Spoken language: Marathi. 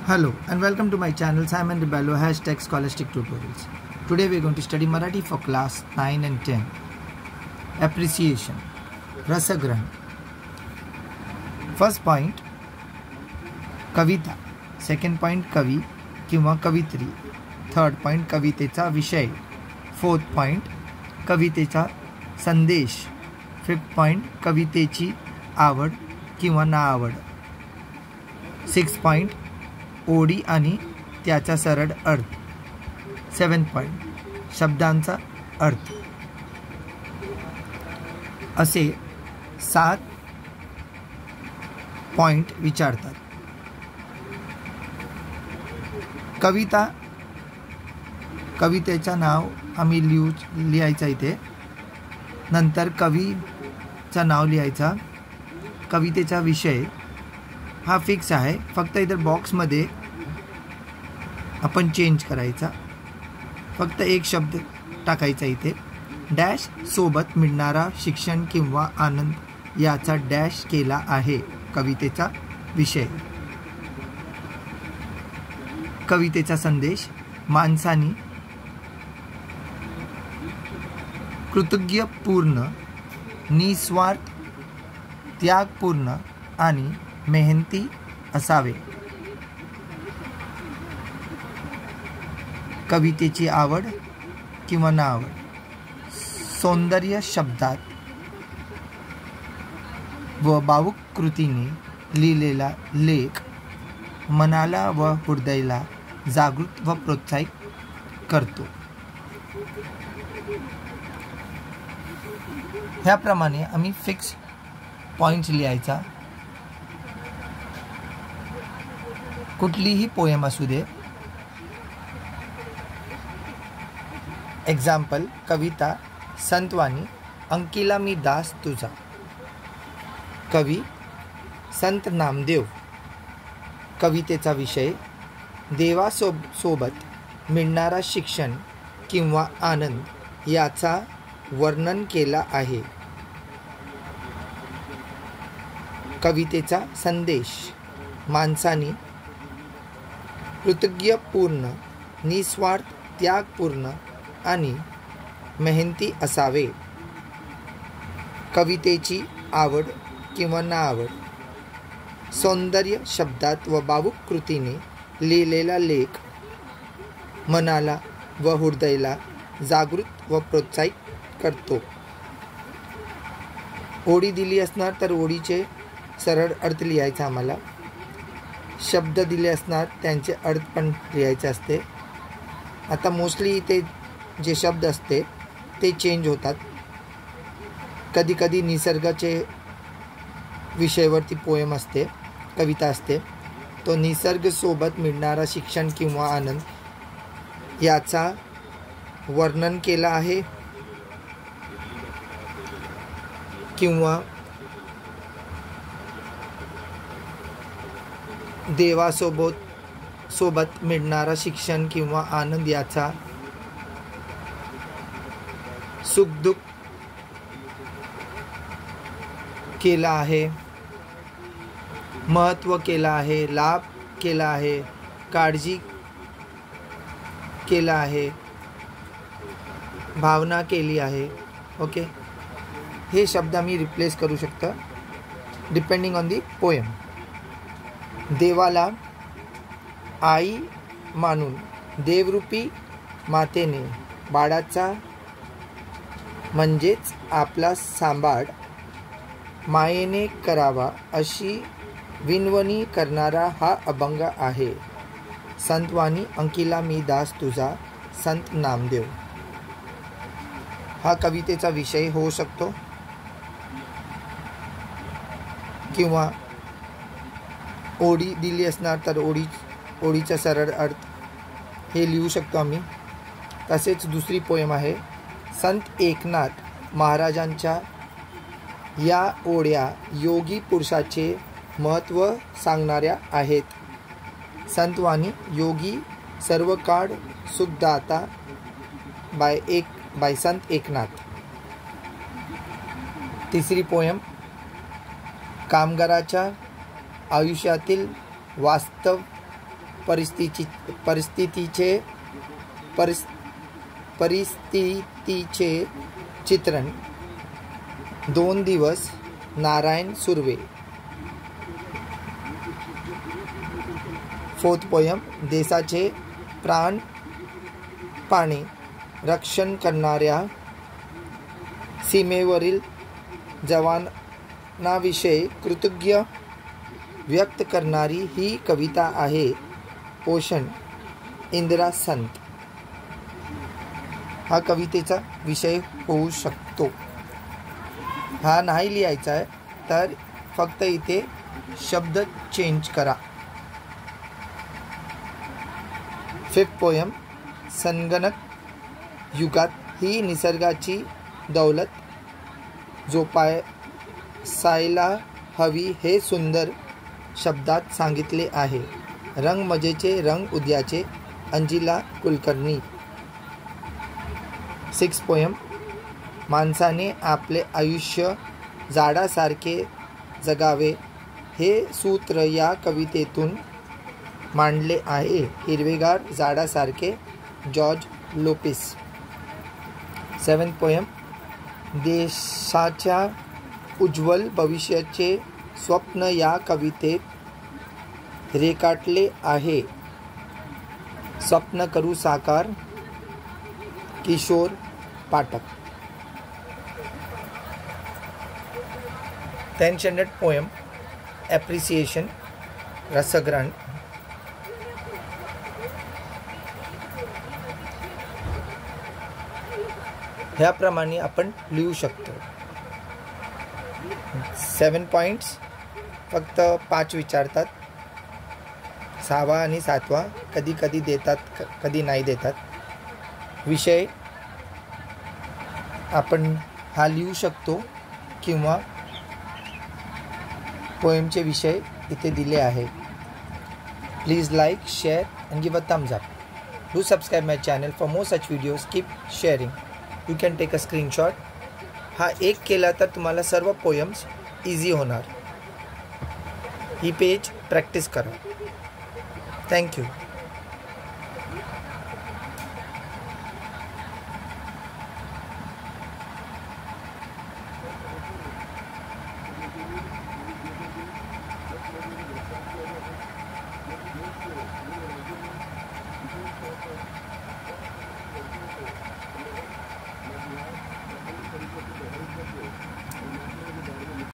Hello and welcome to my channel Simon Rebello #Scholastic Tutorials. Today we are going to study Marathi for class 9 and 10. Appreciation. Rasagrahan. First point Kavita. Second point कवी किंवा कवित्री. Third point कवितेचा विषय. Fourth point कवितेचा संदेश. Fifth point कवितेची आवड किंवा नाआवड. Sixth point ओडी आणि त्याचा सरळ अर्थ. 7 पॉइंट शब्दांचा अर्थ. असे 7 पॉइंट विचारतात. कवितेचं नाव आम्ही लिहायचं इथे. नंतर कवीचं नाव लिहायचं. कवितेचा विषय हा फिक्स आहे, फक्त इधर बॉक्समध्ये आपण चेंज करायचा. फक्त एक शब्द टाकायचा इथे. डॅश सोबत मिळणारा शिक्षण किंवा आनंद याचा डॅश केला आहे कवितेचा विषय. कवितेचा संदेश माणसानी कृतज्ञपूर्ण, निस्वार्थ, त्यागपूर्ण आणि मेहनती असावे. कवितेची आवड किंवा नाआवड. सौंदर्य शब्दात व भावुक कृतीने लिहिलेला लेख मनाला व हृदयाला जागृत व प्रोत्साहित करतो. ह्याप्रमाणे आम्ही फिक्स पॉइंट्स लिहायचा. कुठलीही पोएम असू दे. एक्झाम्पल कविता संतवाणी अंकिला मी दास तुझा. कवी संत नामदेव. कवितेचा विषय देवासोबत मिळणारा शिक्षण किंवा आनंद याचा वर्णन केला आहे. कवितेचा संदेश माणसानी कृतज्ञपूर्ण, निस्वार्थ, त्यागपूर्ण आणि मेहनती असावे. कवितेची आवड किंवा नाआवड. सौंदर्य शब्दात व भावुक कृतीने लिहिलेला लेख मनाला व हृदयाला जागृत व प्रोत्साहित करतो. ओळी दिली असणार तर ओळीचे सरळ अर्थ लिहायचा आम्हाला. शब्द दिले असणार त्यांचे अर्थ पण लिहायचे असते. आता मोस्टली इथे जे शब्द असते ते चेंज होतात. कधी कधी निसर्गाचे विषयावरती पोएम असते, कविता असते. तो निसर्गासोबत मिळणारा शिक्षण किंवा आनंद याचा वर्णन केला आहे. किंवा देवासोबत मिळणारा शिक्षण किंवा आनंद याचा सुखदुःख केला आहे, महत्त्व केला आहे, लाभ केला आहे, काळजी केला आहे, भावना केली आहे. ओके, हे शब्द आम्ही रिप्लेस करू शकतो डिपेंडिंग ऑन दी पोएम. देवाला आई मानून देवरूपी मातेने बाळाचा म्हणजेच आपला सांभाळ मायेने करावा अशी विनवणी करणारा हा अभंग आहे. संतवाणी अंकिला मी दास तुझा, संत नामदेव. हा कवितेचा विषय होऊ शकतो किंवा ओळी दिली असणार तर ओळीचा सरळ अर्थ हे लिहू शकतो आम्ही. तसेच दुसरी पोएम आहे संत एकनाथ महाराजांच्या. या ओळ्या योगी पुरुषाचे महत्त्व सांगणाऱ्या आहेत. संतवाणी योगी सर्व काळ सुखदाता बाय संत एकनाथ. तिसरी पोएम कामगाराच्या आयुष्यातील वास्तव परिस्थितीचे चित्रण. 2 दिवस नारायण सुर्वे. 4th पोयम देशाचे प्राण पाणी रक्षण करणाऱ्या सीमेवरील जवानांविषयी कृतज्ञ व्यक्त करणारी ही कविता आहे. पोषण इंदिरा संत हा कवितेचा विषय होऊ शकतो. हा नाही लिहायचा आहे तर फक्त इथे शब्द चेंज करा. 5th पोयम संगणक युगात ही निसर्गाची दौलत जोपासायला हवी हे सुंदर शब्दात सांगितले आहे. रंग मजेचे रंग उद्याचे अंजिला कुलकर्णी. 6th पोयम माणसाने आपले आयुष्य झाडासारखे जगावे हे सूत्र या कवितेतून मांडले आहे. हिरवेगार झाडासारखे जॉर्ज लोपेस. 7th पोयम देशाच्या उज्ज्वल भविष्याचे स्वप्न या कवितेत रेखाटले आहे. स्वप्न करू साकार Kishore Pathak. 10th standard poem appreciation रसग्रहण. ह्याप्रमाणे आपण लिहू शकतो. 7 पॉईंट्स फक्त 5 विचारतात. 6वा आणि 7वा कधी कधी देतात कधी नाही देतात. विषय आपण हा लिहू शकतो किंवा पोएमचे विषय इथे दिले आहे. Please like share and give a thumbs up. Do subscribe my channel for more such videos. Keep sharing. You can take a screenshot. हा एक केला तर तुम्हाला सर्व पोएम्स इझी होणार. ही पेज प्रॅक्टिस करा. थँक्यू.